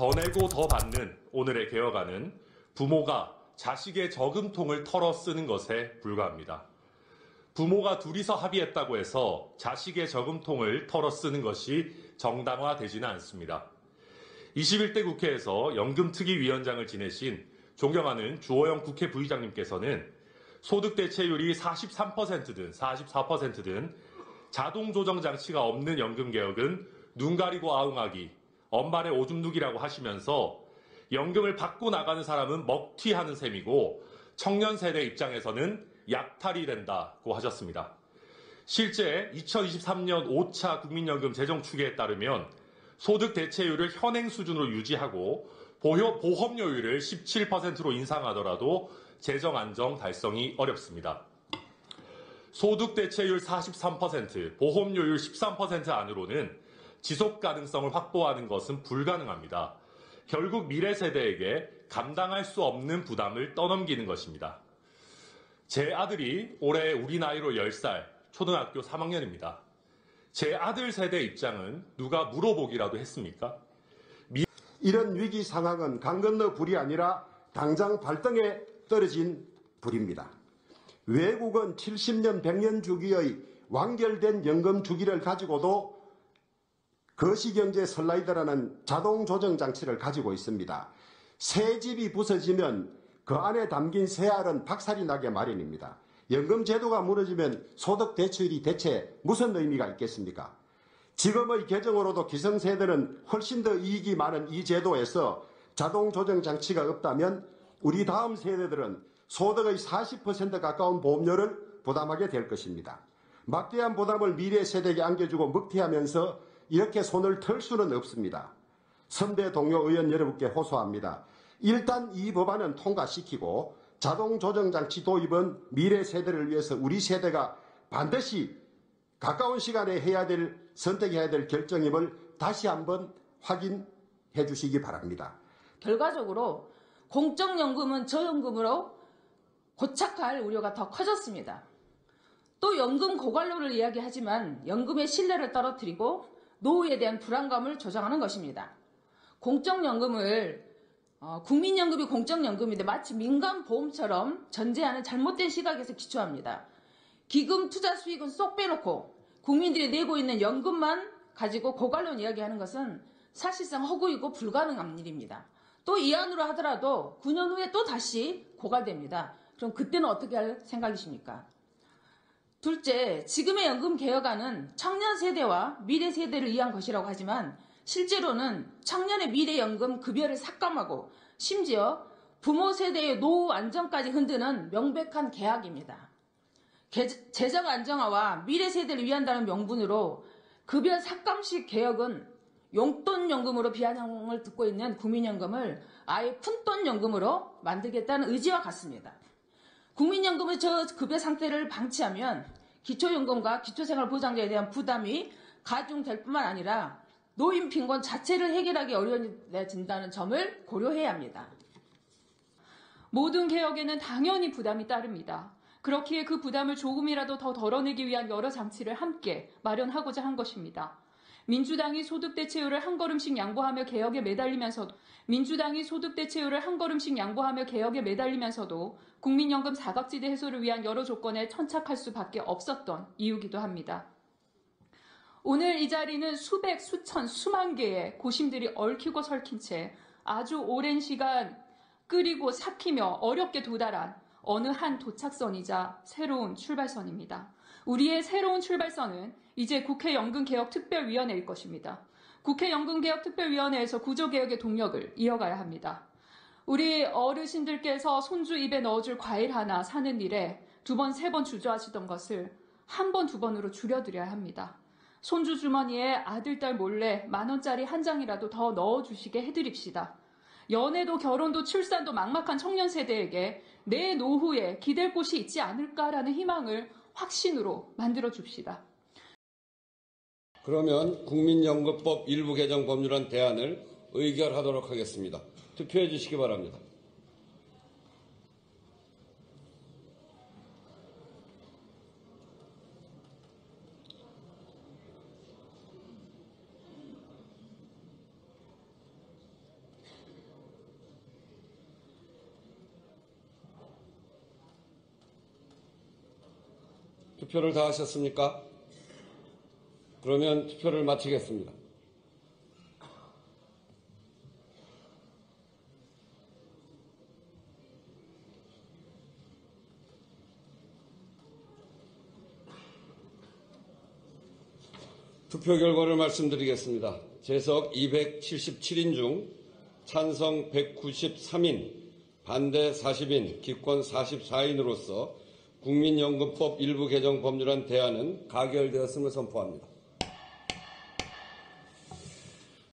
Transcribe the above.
더 내고 더 받는 오늘의 개혁안은 부모가 자식의 저금통을 털어 쓰는 것에 불과합니다. 부모가 둘이서 합의했다고 해서 자식의 저금통을 털어 쓰는 것이 정당화되지는 않습니다. 21대 국회에서 연금특위위원장을 지내신 존경하는 주호영 국회 부의장님께서는 소득 대체율이 43%든 44%든 자동 조정 장치가 없는 연금 개혁은 눈 가리고 아웅하기, 엄발의 오줌 누기라고 하시면서 연금을 받고 나가는 사람은 먹튀하는 셈이고 청년 세대 입장에서는 약탈이 된다고 하셨습니다. 실제 2023년 5차 국민연금 재정 추계에 따르면 소득 대체율을 현행 수준으로 유지하고 보험료율을 17%로 인상하더라도 재정 안정 달성이 어렵습니다. 소득 대체율 43%, 보험료율 13% 안으로는 지속 가능성을 확보하는 것은 불가능합니다. 결국 미래 세대에게 감당할 수 없는 부담을 떠넘기는 것입니다. 제 아들이 올해 우리 나이로 10살, 초등학교 3학년입니다. 제 아들 세대 입장은 누가 물어보기라도 했습니까? 이런 위기 상황은 강 건너 불이 아니라 당장 발등에 떨어진 불입니다. 외국은 70년, 100년 주기의 완결된 연금 주기를 가지고도 거시경제 슬라이드라는 자동 조정 장치를 가지고 있습니다. 새 집이 부서지면 그 안에 담긴 새알은 박살이 나게 마련입니다. 연금 제도가 무너지면 소득 대체율이 대체 무슨 의미가 있겠습니까? 지금의 개정으로도 기성세대는 훨씬 더 이익이 많은 이 제도에서 자동 조정 장치가 없다면 우리 다음 세대들은 소득의 40% 가까운 보험료를 부담하게 될 것입니다. 막대한 부담을 미래 세대에게 안겨주고 먹튀하면서 이렇게 손을 털 수는 없습니다. 선배 동료 의원 여러분께 호소합니다. 일단 이 법안은 통과시키고 자동 조정 장치 도입은 미래 세대를 위해서 우리 세대가 반드시 가까운 시간에 선택해야 될 결정임을 다시 한번 확인해 주시기 바랍니다. 결과적으로 공적연금은 저연금으로 고착할 우려가 더 커졌습니다. 또 연금 고갈로를 이야기하지만 연금의 신뢰를 떨어뜨리고 노후에 대한 불안감을 조장하는 것입니다. 국민연금이 공적연금인데 마치 민간보험처럼 전제하는 잘못된 시각에서 기초합니다. 기금 투자 수익은 쏙 빼놓고 국민들이 내고 있는 연금만 가지고 고갈론 이야기하는 것은 사실상 허구이고 불가능한 일입니다. 또 이 안으로 하더라도 9년 후에 또 다시 고갈됩니다. 그럼 그때는 어떻게 할 생각이십니까? 둘째, 지금의 연금 개혁안은 청년 세대와 미래 세대를 위한 것이라고 하지만 실제로는 청년의 미래 연금 급여를 삭감하고 심지어 부모 세대의 노후 안정까지 흔드는 명백한 계약입니다. 재정 안정화와 미래 세대를 위한다는 명분으로 급여 삭감식 개혁은 용돈연금으로 비아냥을 듣고 있는 국민연금을 아예 푼돈연금으로 만들겠다는 의지와 같습니다. 국민연금의 저급여 상태를 방치하면 기초연금과 기초생활보장제에 대한 부담이 가중될 뿐만 아니라 노인 빈곤 자체를 해결하기 어려워진다는 점을 고려해야 합니다. 모든 개혁에는 당연히 부담이 따릅니다. 그렇기에 그 부담을 조금이라도 더 덜어내기 위한 여러 장치를 함께 마련하고자 한 것입니다. 민주당이 소득 대체율을 한 걸음씩 양보하며 개혁에 매달리면서도 국민연금 사각지대 해소를 위한 여러 조건에 천착할 수밖에 없었던 이유기도 합니다. 오늘 이 자리는 수백, 수천, 수만 개의 고심들이 얽히고 설킨 채 아주 오랜 시간 끓이고 삭히며 어렵게 도달한 어느 한 도착선이자 새로운 출발선입니다. 우리의 새로운 출발선은 이제 국회 연금개혁특별위원회일 것입니다. 국회 연금개혁특별위원회에서 구조개혁의 동력을 이어가야 합니다. 우리 어르신들께서 손주 입에 넣어줄 과일 하나 사는 일에 2번, 3번 주저하시던 것을 1번, 2번으로 줄여드려야 합니다. 손주 주머니에 아들, 딸 몰래 10,000원짜리 한 장이라도 더 넣어주시게 해드립시다. 연애도 결혼도 출산도 막막한 청년 세대에게 내 노후에 기댈 곳이 있지 않을까라는 희망을 확신으로 만들어 줍시다. 그러면 국민연금법 일부 개정 법률안 대안을 의결하도록 하겠습니다. 투표해 주시기 바랍니다. 투표를 다 하셨습니까? 그러면 투표를 마치겠습니다. 투표 결과를 말씀드리겠습니다. 재석 277인 중 찬성 193인, 반대 40인, 기권 44인으로서 국민연금법 일부 개정 법률안 대안은 가결되었음을 선포합니다.